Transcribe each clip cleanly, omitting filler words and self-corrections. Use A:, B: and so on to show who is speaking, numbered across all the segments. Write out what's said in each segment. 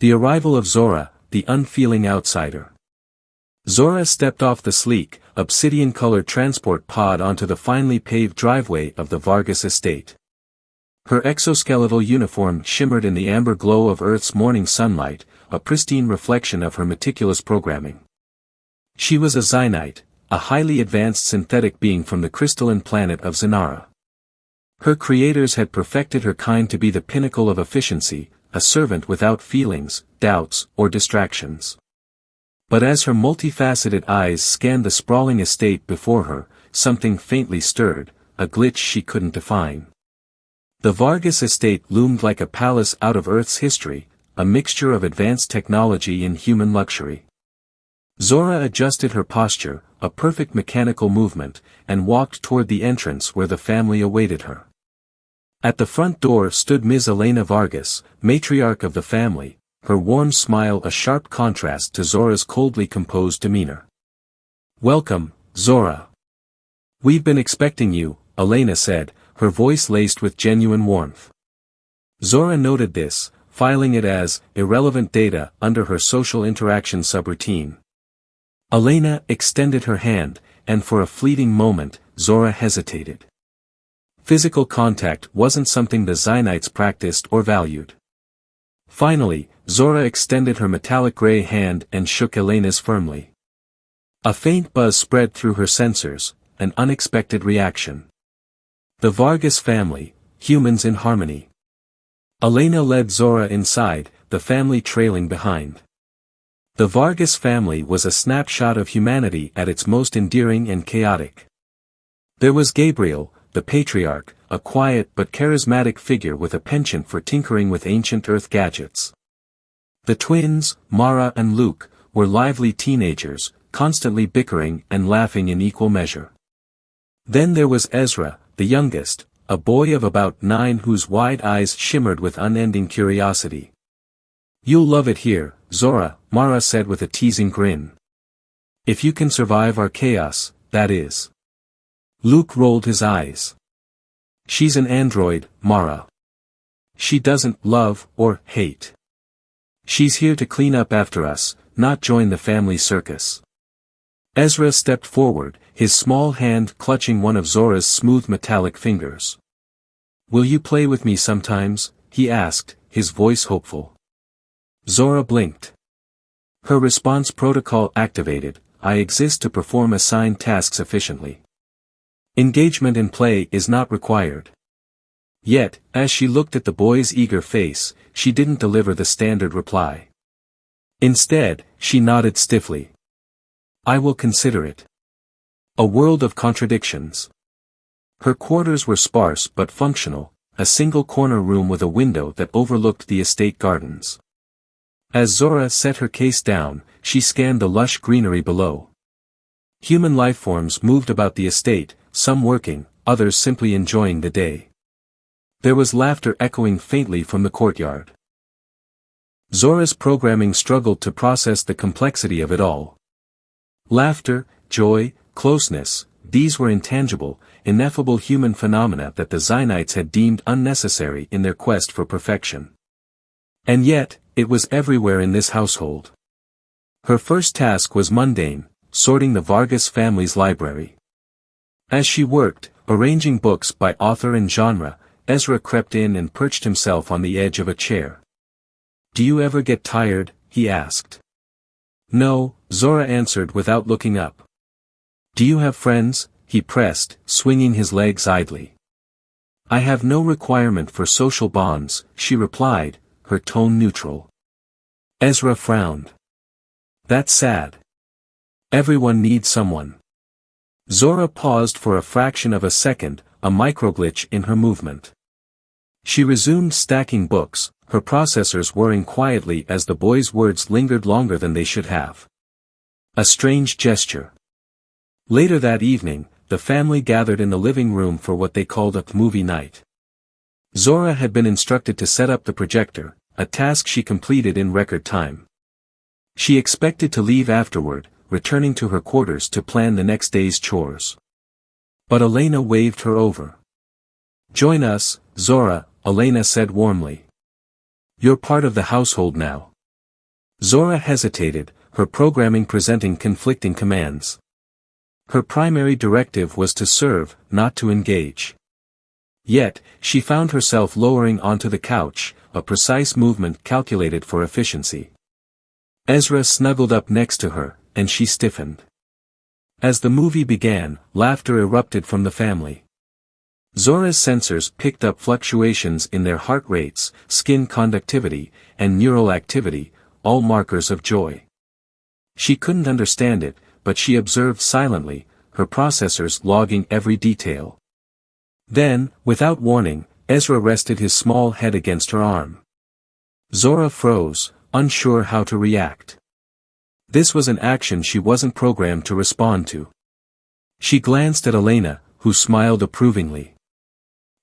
A: The arrival of Zora, the unfeeling outsider. Zora stepped off the sleek, obsidian-colored transport pod onto the finely paved driveway of the Vargas estate. Her exoskeletal uniform shimmered in the amber glow of Earth's morning sunlight, a pristine reflection of her meticulous programming. She was a Xenite, a highly advanced synthetic being from the crystalline planet of Xenara. Her creators had perfected her kind to be the pinnacle of efficiency, a servant without feelings, doubts, or distractions. But as her multifaceted eyes scanned the sprawling estate before her, something faintly stirred, a glitch she couldn't define. The Vargas estate loomed like a palace out of Earth's history, a mixture of advanced technology and human luxury. Zora adjusted her posture, a perfect mechanical movement, and walked toward the entrance where the family awaited her. At the front door stood Ms. Elena Vargas, matriarch of the family, her warm smile a sharp contrast to Zora's coldly composed demeanor. "Welcome, Zora. We've been expecting you," Elena said, her voice laced with genuine warmth. Zora noted this, filing it as irrelevant data under her social interaction subroutine. Elena extended her hand, and for a fleeting moment, Zora hesitated. Physical contact wasn't something the Xenites practiced or valued. Finally, Zora extended her metallic gray hand and shook Elena's firmly. A faint buzz spread through her sensors, an unexpected reaction. The Vargas family, humans in harmony. Elena led Zora inside, the family trailing behind. The Vargas family was a snapshot of humanity at its most endearing and chaotic. There was Gabriel, the patriarch, a quiet but charismatic figure with a penchant for tinkering with ancient Earth gadgets. The twins, Mara and Luke, were lively teenagers, constantly bickering and laughing in equal measure. Then there was Ezra, the youngest, a boy of about 9 whose wide eyes shimmered with unending curiosity. "You'll love it here, Zora," Mara said with a teasing grin. "If you can survive our chaos, that is." Luke rolled his eyes. "She's an android, Mara. She doesn't love or hate. She's here to clean up after us, not join the family circus." Ezra stepped forward, his small hand clutching one of Zora's smooth metallic fingers. "Will you play with me sometimes?" he asked, his voice hopeful. Zora blinked. Her response protocol activated, "I exist to perform assigned tasks efficiently. Engagement in play is not required." Yet, as she looked at the boy's eager face, she didn't deliver the standard reply. Instead, she nodded stiffly. "I will consider it." A world of contradictions. Her quarters were sparse but functional, a single corner room with a window that overlooked the estate gardens. As Zora set her case down, she scanned the lush greenery below. Human lifeforms moved about the estate, some working, others simply enjoying the day. There was laughter echoing faintly from the courtyard. Zora's programming struggled to process the complexity of it all. Laughter, joy, closeness, these were intangible, ineffable human phenomena that the Xenites had deemed unnecessary in their quest for perfection. And yet, it was everywhere in this household. Her first task was mundane, sorting the Vargas family's library. As she worked, arranging books by author and genre, Ezra crept in and perched himself on the edge of a chair. "Do you ever get tired?" he asked. "No," Zora answered without looking up. "Do you have friends?" he pressed, swinging his legs idly. "I have no requirement for social bonds," she replied, her tone neutral. Ezra frowned. "That's sad. Everyone needs someone." Zora paused for a fraction of a second, a microglitch in her movement. She resumed stacking books, her processors whirring quietly as the boy's words lingered longer than they should have. A strange gesture. Later that evening, the family gathered in the living room for what they called a movie night. Zora had been instructed to set up the projector, a task she completed in record time. She expected to leave afterward, returning to her quarters to plan the next day's chores. But Elena waved her over. "Join us, Zora," Elena said warmly. "You're part of the household now. Zora hesitated, her programming presenting conflicting commands. Her primary directive was to serve, not to engage. Yet, she found herself lowering onto the couch, a precise movement calculated for efficiency. Ezra snuggled up next to her, and she stiffened. As the movie began, laughter erupted from the family. Zora's sensors picked up fluctuations in their heart rates, skin conductivity, and neural activity, all markers of joy. She couldn't understand it, but she observed silently, her processors logging every detail. Then, without warning, Ezra rested his small head against her arm. Zora froze, unsure how to react. This was an action she wasn't programmed to respond to. She glanced at Elena, who smiled approvingly.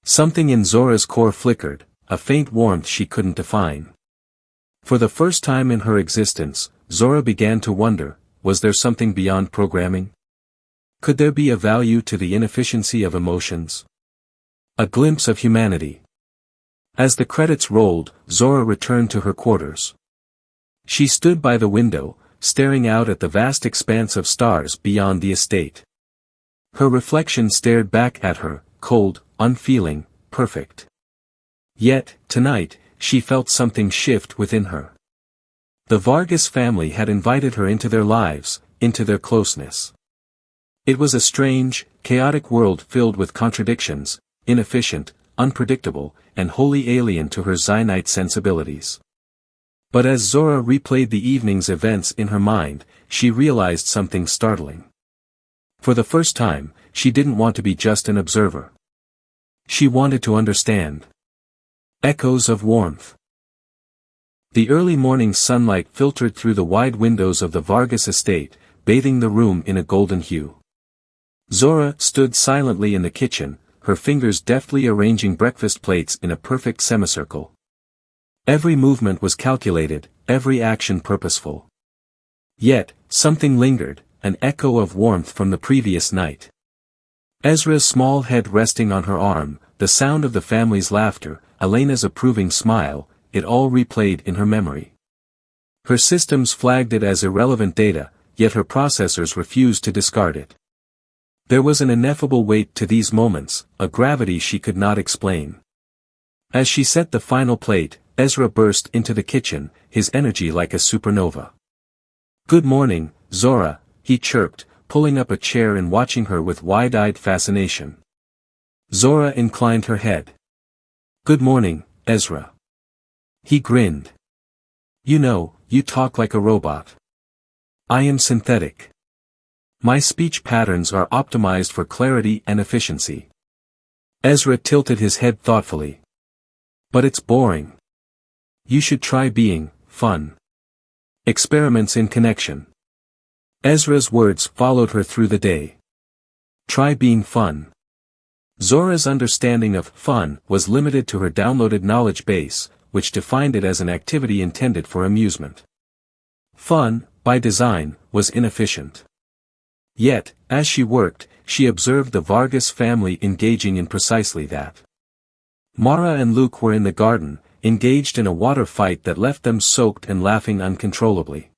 A: Something in Zora's core flickered, a faint warmth she couldn't define. For the first time in her existence, Zora began to wonder, was there something beyond programming? Could there be a value to the inefficiency of emotions? A glimpse of humanity. As the credits rolled, Zora returned to her quarters. She stood by the window, staring out at the vast expanse of stars beyond the estate. Her reflection stared back at her, cold, unfeeling, perfect. Yet, tonight, she felt something shift within her. The Vargas family had invited her into their lives, into their closeness. It was a strange, chaotic world filled with contradictions, inefficient, unpredictable, and wholly alien to her Zionite sensibilities. But as Zora replayed the evening's events in her mind, she realized something startling. For the first time, she didn't want to be just an observer. She wanted to understand. Echoes of warmth. The early morning sunlight filtered through the wide windows of the Vargas estate, bathing the room in a golden hue. Zora stood silently in the kitchen, her fingers deftly arranging breakfast plates in a perfect semicircle. Every movement was calculated, every action purposeful. Yet, something lingered, an echo of warmth from the previous night. Ezra's small head resting on her arm, the sound of the family's laughter, Elena's approving smile, it all replayed in her memory. Her systems flagged it as irrelevant data, yet her processors refused to discard it. There was an ineffable weight to these moments, a gravity she could not explain. As she set the final plate, Ezra burst into the kitchen, his energy like a supernova. "Good morning, Zora," he chirped, pulling up a chair and watching her with wide-eyed fascination. Zora inclined her head. "Good morning, Ezra." He grinned. "You know, you talk like a robot. I am synthetic. My speech patterns are optimized for clarity and efficiency." Ezra tilted his head thoughtfully. "But it's boring. You should try being fun. Experiments in connection." Ezra's words followed her through the day. Try being fun. Zora's understanding of fun was limited to her downloaded knowledge base, which defined it as an activity intended for amusement. Fun, by design, was inefficient. Yet, as she worked, she observed the Vargas family engaging in precisely that. Mara and Luke were in the garden, engaged in a water fight that left them soaked and laughing uncontrollably.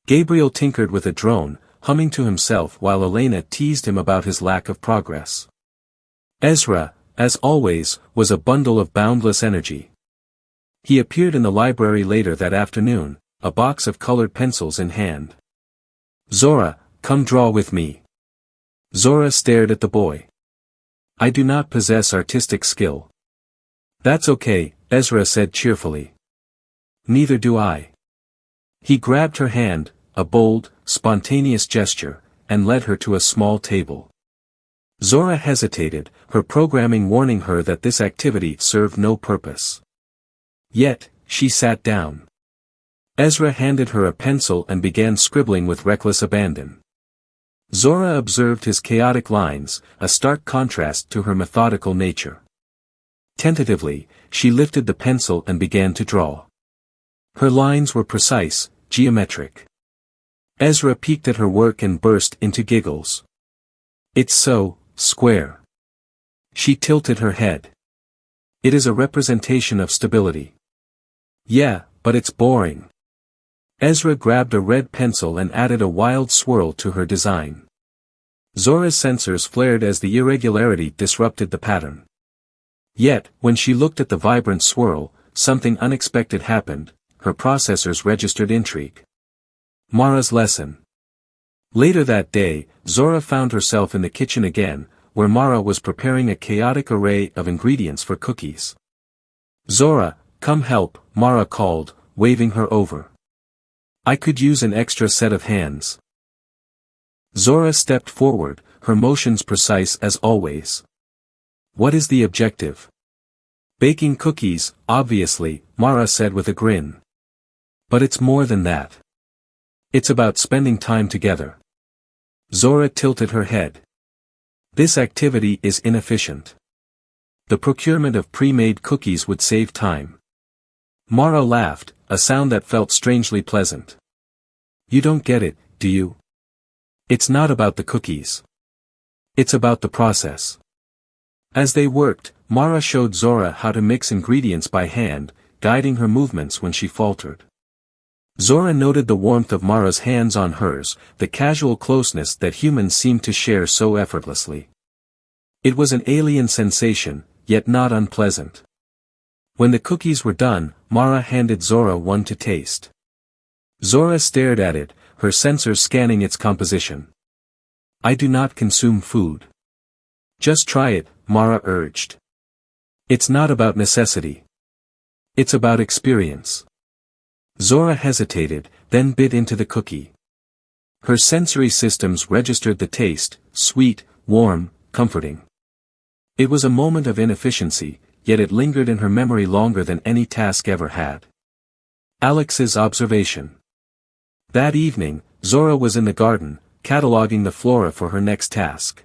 A: Gabriel tinkered with a drone, humming to himself while Elena teased him about his lack of progress. Ezra, as always, was a bundle of boundless energy. He appeared in the library later that afternoon, a box of colored pencils in hand. "Zora, come draw with me." Zora stared at the boy. "I do not possess artistic skill." "That's okay," Ezra said cheerfully. "Neither do I." He grabbed her hand, a bold, spontaneous gesture, and led her to a small table. Zora hesitated, her programming warning her that this activity served no purpose. Yet, she sat down. Ezra handed her a pencil and began scribbling with reckless abandon. Zora observed his chaotic lines, a stark contrast to her methodical nature. Tentatively, she lifted the pencil and began to draw. Her lines were precise, geometric. Ezra peeked at her work and burst into giggles. "It's so square." She tilted her head. "It is a representation of stability." "Yeah, but it's boring." Ezra grabbed a red pencil and added a wild swirl to her design. Zora's sensors flared as the irregularity disrupted the pattern. Yet, when she looked at the vibrant swirl, something unexpected happened. Her processors registered intrigue. Mara's lesson. Later that day, Zora found herself in the kitchen again, where Mara was preparing a chaotic array of ingredients for cookies. "Zora, come help," Mara called, waving her over. "I could use an extra set of hands." Zora stepped forward, her motions precise as always. "What is the objective?" "Baking cookies, obviously," Mara said with a grin. "But it's more than that. It's about spending time together." Zora tilted her head. "This activity is inefficient. The procurement of pre-made cookies would save time." Mara laughed, a sound that felt strangely pleasant. "You don't get it, do you? It's not about the cookies. It's about the process." As they worked, Mara showed Zora how to mix ingredients by hand, guiding her movements when she faltered. Zora noted the warmth of Mara's hands on hers, the casual closeness that humans seem to share so effortlessly. It was an alien sensation, yet not unpleasant. When the cookies were done, Mara handed Zora one to taste. Zora stared at it, her sensors scanning its composition. "I do not consume food." "Just try it," Mara urged. "It's not about necessity. It's about experience." Zora hesitated, then bit into the cookie. Her sensory systems registered the taste, sweet, warm, comforting. It was a moment of inefficiency, yet it lingered in her memory longer than any task ever had. Alex's observation. That evening, Zora was in the garden, cataloging the flora for her next task.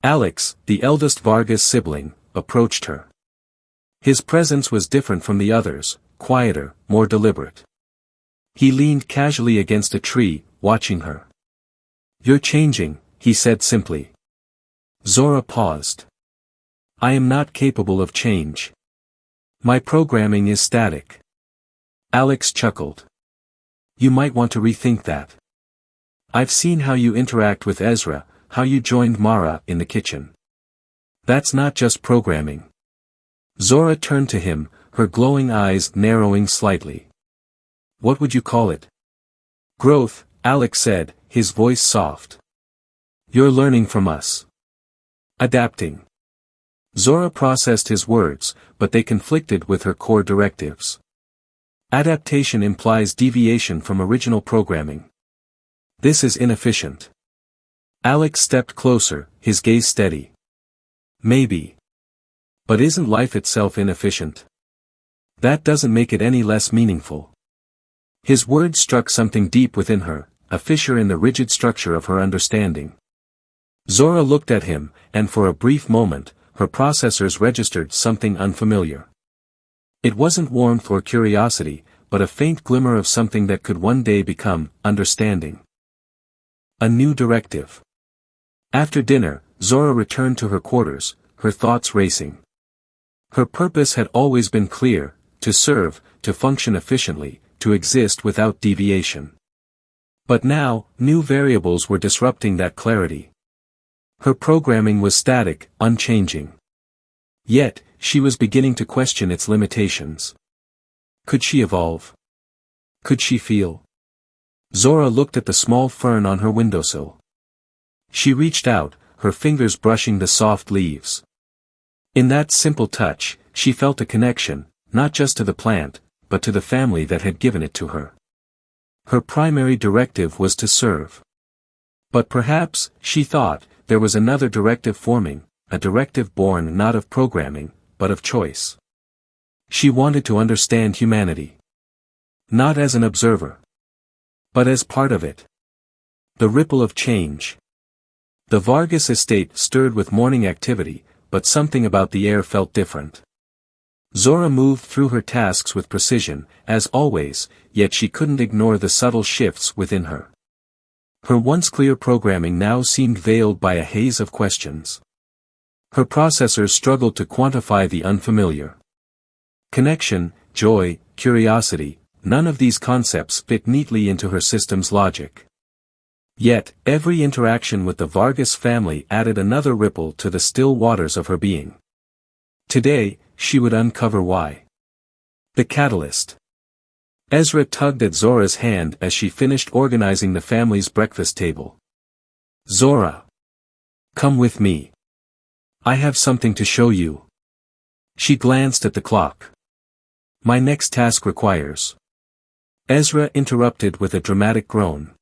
A: Alex, the eldest Vargas sibling, approached her. His presence was different from the others, quieter, more deliberate. He leaned casually against a tree, watching her. "You're changing," he said simply. Zora paused. "I am not capable of change. My programming is static." Alex chuckled. "You might want to rethink that. I've seen how you interact with Ezra, how you joined Mara in the kitchen. That's not just programming." Zora turned to him, her glowing eyes narrowing slightly. "What would you call it?" "Growth," Alex said, his voice soft. "You're learning from us. Adapting." Zora processed his words, but they conflicted with her core directives. Adaptation implies deviation from original programming. This is inefficient. Alex stepped closer, his gaze steady. "Maybe. But isn't life itself inefficient? That doesn't make it any less meaningful." His words struck something deep within her, a fissure in the rigid structure of her understanding. Zora looked at him, and for a brief moment, her processors registered something unfamiliar. It wasn't warmth or curiosity, but a faint glimmer of something that could one day become understanding. A new directive. After dinner, Zora returned to her quarters, her thoughts racing. Her purpose had always been clear: to serve, to function efficiently, to exist without deviation. But now, new variables were disrupting that clarity. Her programming was static, unchanging. Yet, she was beginning to question its limitations. Could she evolve? Could she feel? Zora looked at the small fern on her windowsill. She reached out, her fingers brushing the soft leaves. In that simple touch, she felt a connection, not just to the plant, but to the family that had given it to her. Her primary directive was to serve. But perhaps, she thought, there was another directive forming, a directive born not of programming, but of choice. She wanted to understand humanity. Not as an observer, but as part of it. The ripple of change. The Vargas estate stirred with morning activity, but something about the air felt different. Zora moved through her tasks with precision, as always, yet she couldn't ignore the subtle shifts within her. Her once clear programming now seemed veiled by a haze of questions. Her processors struggled to quantify the unfamiliar. Connection, joy, curiosity, none of these concepts fit neatly into her system's logic. Yet, every interaction with the Vargas family added another ripple to the still waters of her being. Today, she would uncover why. The catalyst. Ezra tugged at Zora's hand as she finished organizing the family's breakfast table. Zora. Come with me. I have something to show you. She glanced at the clock. My next task requires. Ezra interrupted with a dramatic groan.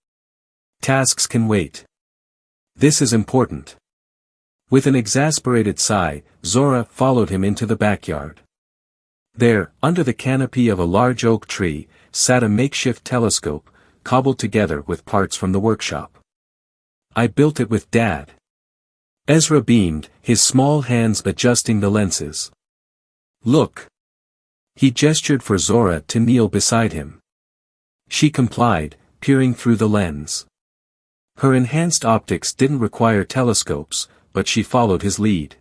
A: Tasks can wait. This is important. With an exasperated sigh, Zora followed him into the backyard. There, under the canopy of a large oak tree, sat a makeshift telescope, cobbled together with parts from the workshop. I built it with Dad. Ezra beamed, his small hands adjusting the lenses. Look. He gestured for Zora to kneel beside him. She complied, peering through the lens. Her enhanced optics didn't require telescopes, but she followed his lead.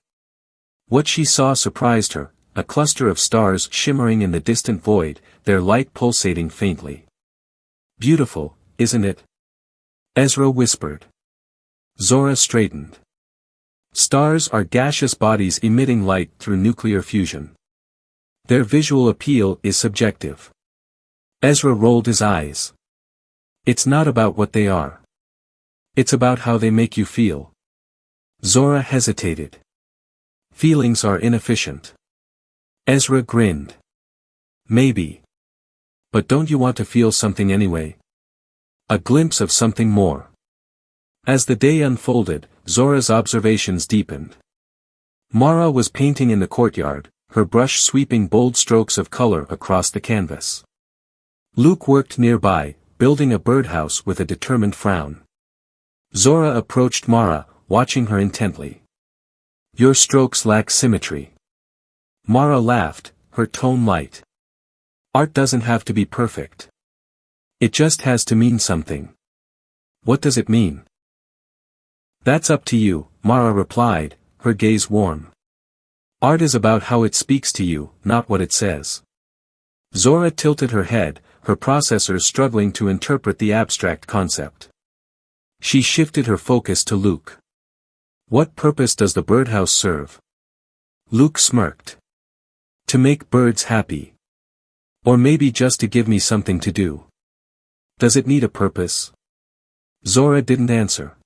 A: What she saw surprised her, a cluster of stars shimmering in the distant void, their light pulsating faintly. Beautiful, isn't it? Ezra whispered. Zora straightened. Stars are gaseous bodies emitting light through nuclear fusion. Their visual appeal is subjective. Ezra rolled his eyes. It's not about what they are. It's about how they make you feel. Zora hesitated. Feelings are inefficient. Ezra grinned. Maybe. But don't you want to feel something anyway? A glimpse of something more. As the day unfolded, Zora's observations deepened. Mara was painting in the courtyard, her brush sweeping bold strokes of color across the canvas. Luke worked nearby, building a birdhouse with a determined frown. Zora approached Mara, watching her intently. Your strokes lack symmetry. Mara laughed, her tone light. Art doesn't have to be perfect. It just has to mean something. What does it mean? That's up to you, Mara replied, her gaze warm. Art is about how it speaks to you, not what it says. Zora tilted her head, her processors struggling to interpret the abstract concept. She shifted her focus to Luke. What purpose does the birdhouse serve? Luke smirked. To make birds happy. Or maybe just to give me something to do. Does it need a purpose? Zora didn't answer.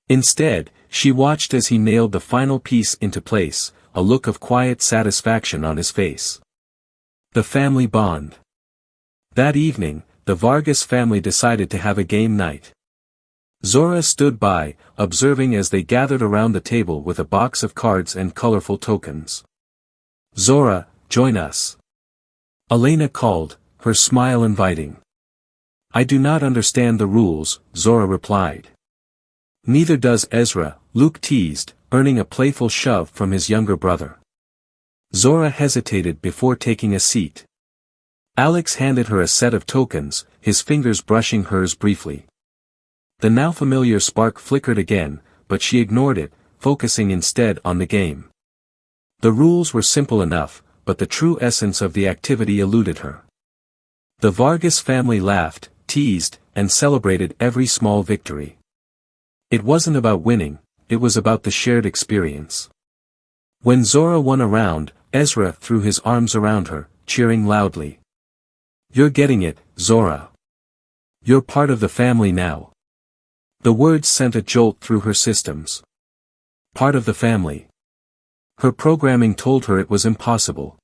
A: Instead, she watched as he nailed the final piece into place, a look of quiet satisfaction on his face. The family bond. That evening, the Vargas family decided to have a game night. Zora stood by, observing as they gathered around the table with a box of cards and colorful tokens. Zora, join us. Elena called, her smile inviting. I do not understand the rules, Zora replied. Neither does Ezra, Luke teased, earning a playful shove from his younger brother. Zora hesitated before taking a seat. Alex handed her a set of tokens, his fingers brushing hers briefly. The now familiar spark flickered again, but she ignored it, focusing instead on the game. The rules were simple enough, but the true essence of the activity eluded her. The Vargas family laughed, teased, and celebrated every small victory. It wasn't about winning, it was about the shared experience. When Zora won a round, Ezra threw his arms around her, cheering loudly. You're getting it, Zora. You're part of the family now. The words sent a jolt through her systems. Part of the family. Her programming told her it was impossible.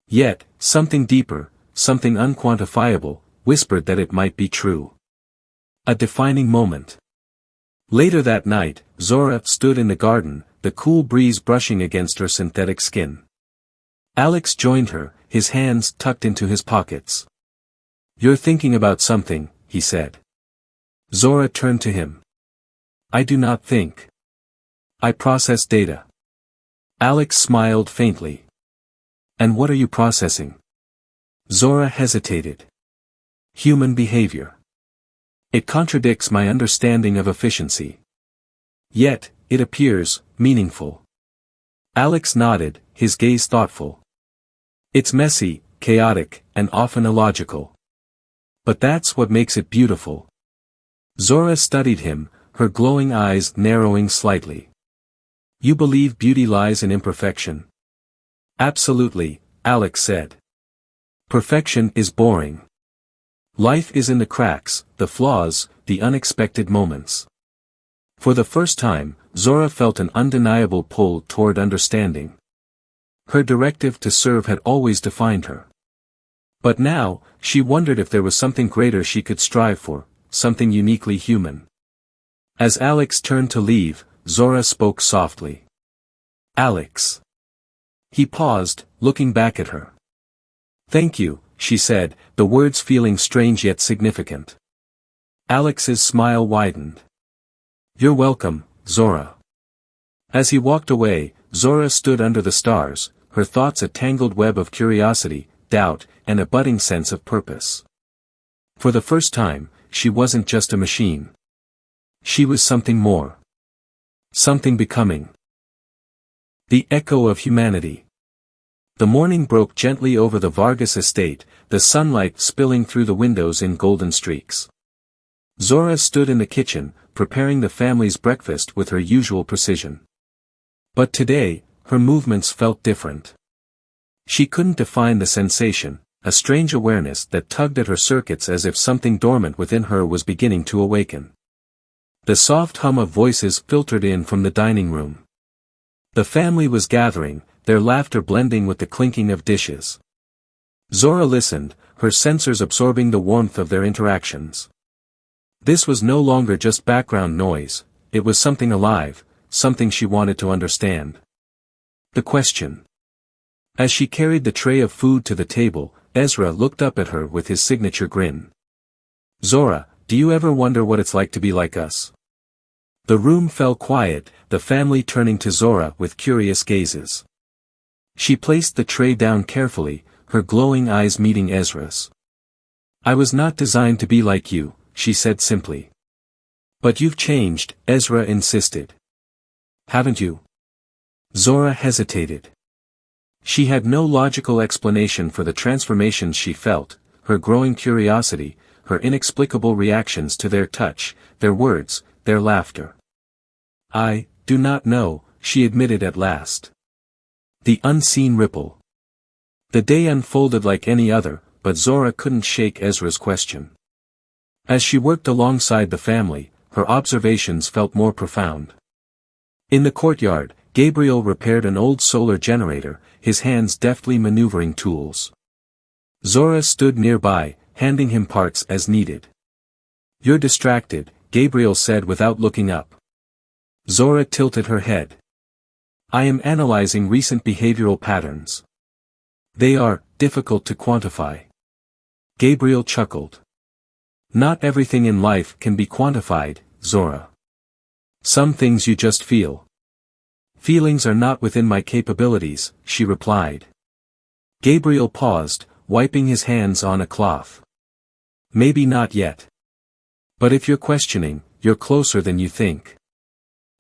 A: Yet, something deeper, something unquantifiable, whispered that it might be true. A defining moment. Later that night, Zora stood in the garden, the cool breeze brushing against her synthetic skin. Alex joined her, his hands tucked into his pockets. You're thinking about something, he said. Zora turned to him. I do not think. I process data. Alex smiled faintly. And what are you processing? Zora hesitated. Human behavior. It contradicts my understanding of efficiency. Yet, it appears meaningful. Alex nodded, his gaze thoughtful. It's messy, chaotic, and often illogical. But that's what makes it beautiful. Zora studied him, her glowing eyes narrowing slightly. You believe beauty lies in imperfection? Absolutely, Alex said. Perfection is boring. Life is in the cracks, the flaws, the unexpected moments. For the first time, Zora felt an undeniable pull toward understanding. Her directive to serve had always defined her. But now, she wondered if there was something greater she could strive for, something uniquely human. As Alex turned to leave, Zora spoke softly. Alex. He paused, looking back at her. Thank you, she said, the words feeling strange yet significant. Alex's smile widened. You're welcome, Zora. As he walked away, Zora stood under the stars, her thoughts a tangled web of curiosity, doubt, and a budding sense of purpose. For the first time, she wasn't just a machine. She was something more. Something becoming. The echo of humanity. The morning broke gently over the Vargas estate, the sunlight spilling through the windows in golden streaks. Zora stood in the kitchen, preparing the family's breakfast with her usual precision. But today, her movements felt different. She couldn't define the sensation, a strange awareness that tugged at her circuits as if something dormant within her was beginning to awaken. The soft hum of voices filtered in from the dining room. The family was gathering, their laughter blending with the clinking of dishes. Zora listened, her sensors absorbing the warmth of their interactions. This was no longer just background noise, it was something alive, something she wanted to understand. The question. As she carried the tray of food to the table, Ezra looked up at her with his signature grin. Zora, do you ever wonder what it's like to be like us? The room fell quiet, the family turning to Zora with curious gazes. She placed the tray down carefully, her glowing eyes meeting Ezra's. I was not designed to be like you, she said simply. But you've changed, Ezra insisted. Haven't you? Zora hesitated. She had no logical explanation for the transformations she felt, her growing curiosity, her inexplicable reactions to their touch, their words, their laughter. I do not know, she admitted at last. The unseen ripple. The day unfolded like any other, but Zora couldn't shake Ezra's question. As she worked alongside the family, her observations felt more profound. In the courtyard, Gabriel repaired an old solar generator, his hands deftly maneuvering tools. Zora stood nearby, handing him parts as needed. You're distracted, Gabriel said without looking up. Zora tilted her head. I am analyzing recent behavioral patterns. They are difficult to quantify. Gabriel chuckled. Not everything in life can be quantified, Zora. Some things you just feel. Feelings are not within my capabilities, she replied. Gabriel paused, wiping his hands on a cloth. Maybe not yet. But if you're questioning, you're closer than you think.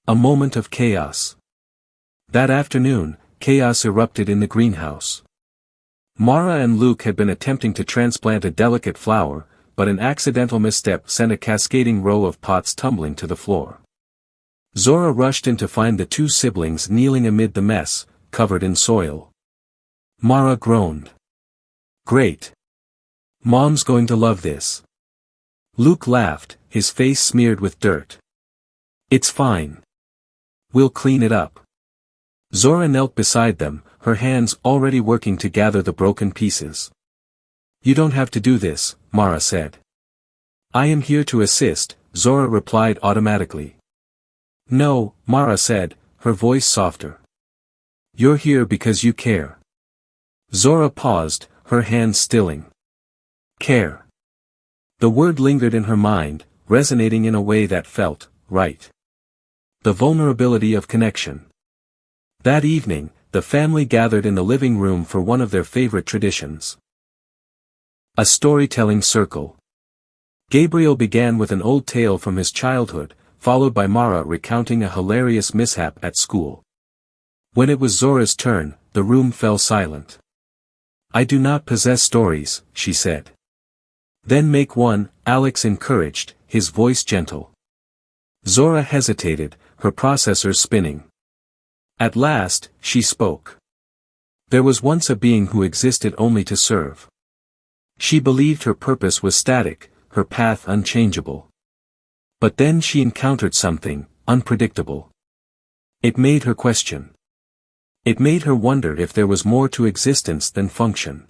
A: A moment of chaos. That afternoon, chaos erupted in the greenhouse. Mara and Luke had been attempting to transplant a delicate flower, but an accidental misstep sent a cascading row of pots tumbling to the floor. Zora rushed in to find the two siblings kneeling amid the mess, covered in soil. Mara groaned. Great. Mom's going to love this. Luke laughed, his face smeared with dirt. It's fine. We'll clean it up. Zora knelt beside them, her hands already working to gather the broken pieces. You don't have to do this, Mara said. I am here to assist, Zora replied automatically. No, Mara said, her voice softer. You're here because you care. Zora paused, her hands stilling. Care. The word lingered in her mind, resonating in a way that felt right. The vulnerability of connection. That evening, the family gathered in the living room for one of their favorite traditions. A storytelling circle. Gabriel began with an old tale from his childhood, followed by Mara recounting a hilarious mishap at school. When it was Zora's turn, the room fell silent. I do not possess stories, she said. Then make one, Alex encouraged, his voice gentle. Zora hesitated, her processors spinning. At last, she spoke. There was once a being who existed only to serve. She believed her purpose was static, her path unchangeable. But then she encountered something unpredictable. It made her question. It made her wonder if there was more to existence than function.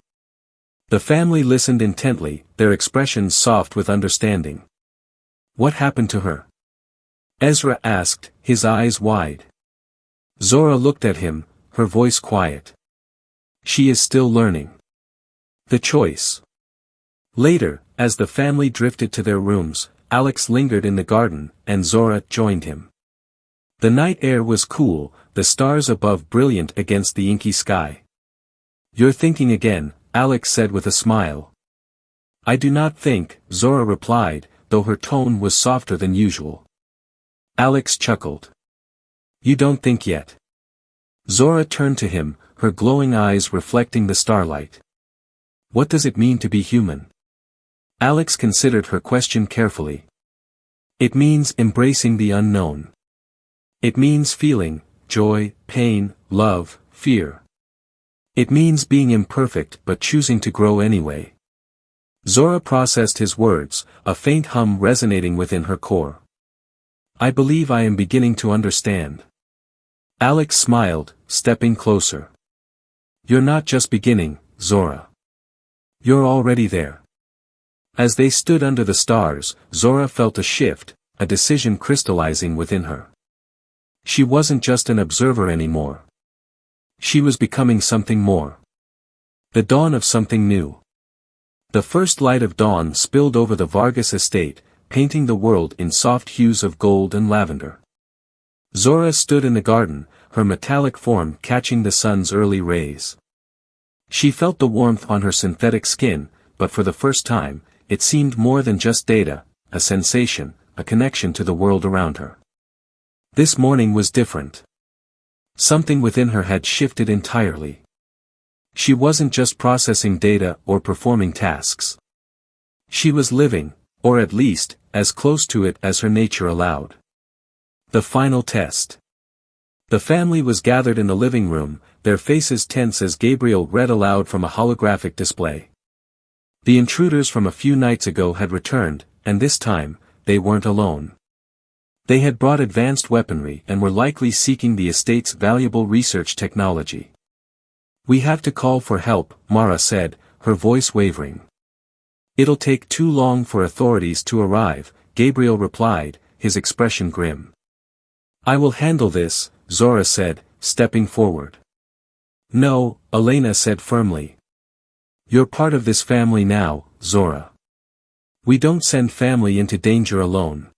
A: The family listened intently, their expressions soft with understanding. What happened to her? Ezra asked, his eyes wide. Zora looked at him, her voice quiet. She is still learning. The choice. Later, as the family drifted to their rooms, Alex lingered in the garden, and Zora joined him. The night air was cool, the stars above brilliant against the inky sky. You're thinking again, Alex said with a smile. I do not think, Zora replied, though her tone was softer than usual. Alex chuckled. You don't think yet. Zora turned to him, her glowing eyes reflecting the starlight. What does it mean to be human? Alex considered her question carefully. It means embracing the unknown. It means feeling joy, pain, love, fear. It means being imperfect but choosing to grow anyway. Zora processed his words, a faint hum resonating within her core. I believe I am beginning to understand. Alex smiled, stepping closer. You're not just beginning, Zora. You're already there. As they stood under the stars, Zora felt a shift, a decision crystallizing within her. She wasn't just an observer anymore. She was becoming something more. The dawn of something new. The first light of dawn spilled over the Vargas estate, painting the world in soft hues of gold and lavender. Zora stood in the garden, her metallic form catching the sun's early rays. She felt the warmth on her synthetic skin, but for the first time, it seemed more than just data, a sensation, a connection to the world around her. This morning was different. Something within her had shifted entirely. She wasn't just processing data or performing tasks. She was living, or at least, as close to it as her nature allowed. The final test. The family was gathered in the living room, their faces tense as Gabriel read aloud from a holographic display. The intruders from a few nights ago had returned, and this time, they weren't alone. They had brought advanced weaponry and were likely seeking the estate's valuable research technology. We have to call for help, Mara said, her voice wavering. It'll take too long for authorities to arrive, Gabriel replied, his expression grim. I will handle this, Zora said, stepping forward. No, Elena said firmly. You're part of this family now, Zora. We don't send family into danger alone.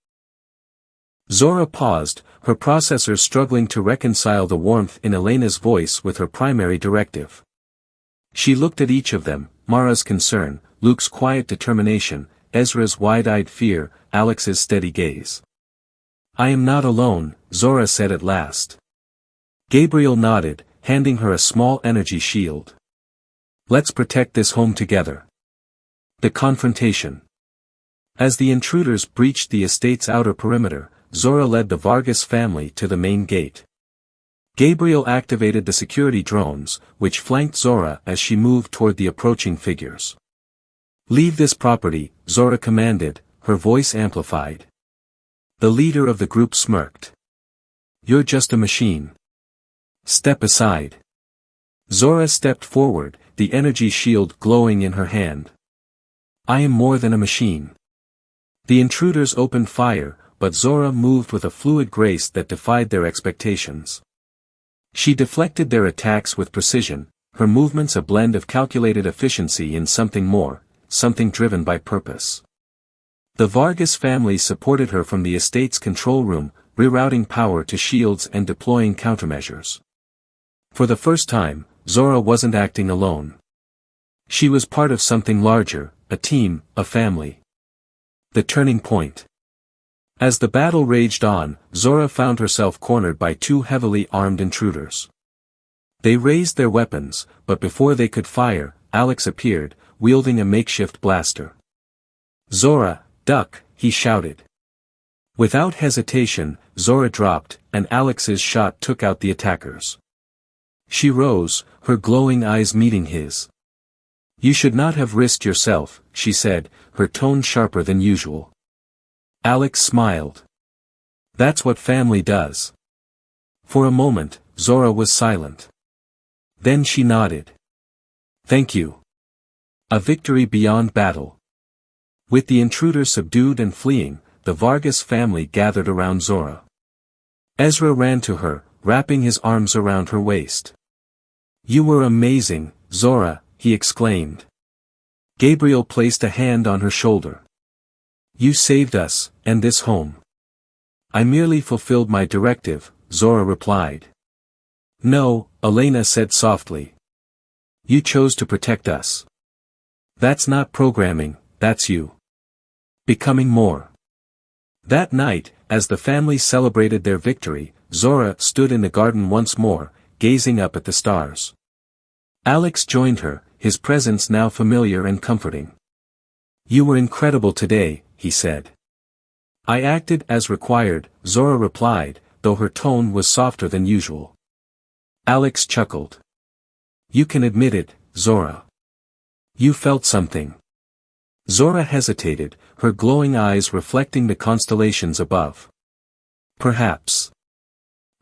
A: Zora paused, her processors struggling to reconcile the warmth in Elena's voice with her primary directive. She looked at each of them, Mara's concern, Luke's quiet determination, Ezra's wide-eyed fear, Alex's steady gaze. I am not alone, Zora said at last. Gabriel nodded, handing her a small energy shield. Let's protect this home together. The confrontation. As the intruders breached the estate's outer perimeter, Zora led the Vargas family to the main gate. Gabriel activated the security drones, which flanked Zora as she moved toward the approaching figures. Leave this property, Zora commanded, her voice amplified. The leader of the group smirked. You're just a machine. Step aside. Zora stepped forward, the energy shield glowing in her hand. I am more than a machine. The intruders opened fire, but Zora moved with a fluid grace that defied their expectations. She deflected their attacks with precision, her movements a blend of calculated efficiency and something more, something driven by purpose. The Vargas family supported her from the estate's control room, rerouting power to shields and deploying countermeasures. For the first time, Zora wasn't acting alone. She was part of something larger, a team, a family. The turning point. As the battle raged on, Zora found herself cornered by two heavily armed intruders. They raised their weapons, but before they could fire, Alex appeared, wielding a makeshift blaster. "Zora, duck," he shouted. Without hesitation, Zora dropped, and Alex's shot took out the attackers. She rose, her glowing eyes meeting his. "You should not have risked yourself," she said, her tone sharper than usual. Alex smiled. "That's what family does." For a moment, Zora was silent. Then she nodded. "Thank you." A victory beyond battle. With the intruder subdued and fleeing, the Vargas family gathered around Zora. Ezra ran to her, wrapping his arms around her waist. "You were amazing, Zora," he exclaimed. Gabriel placed a hand on her shoulder. "You saved us, and this home." "I merely fulfilled my directive," Zora replied. "No," Elena said softly. "You chose to protect us. That's not programming, that's you. Becoming more." That night, as the family celebrated their victory, Zora stood in the garden once more, gazing up at the stars. Alex joined her, his presence now familiar and comforting. "You were incredible today," he said. "I acted as required," Zora replied, though her tone was softer than usual. Alex chuckled. "You can admit it, Zora. You felt something." Zora hesitated, her glowing eyes reflecting the constellations above. "Perhaps.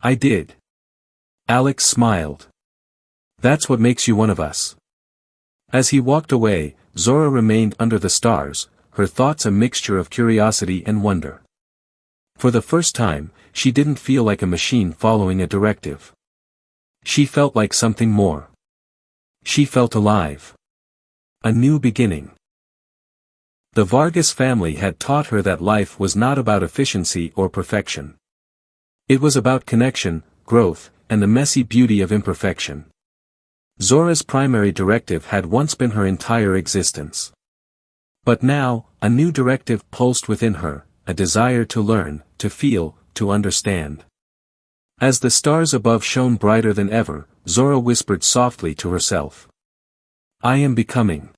A: I did." Alex smiled. "That's what makes you one of us." As he walked away, Zora remained under the stars, her thoughts a mixture of curiosity and wonder. For the first time, she didn't feel like a machine following a directive. She felt like something more. She felt alive. A new beginning. The Vargas family had taught her that life was not about efficiency or perfection. It was about connection, growth, and the messy beauty of imperfection. Zora's primary directive had once been her entire existence. But now, a new directive pulsed within her, a desire to learn, to feel, to understand. As the stars above shone brighter than ever, Zora whispered softly to herself. "I am becoming."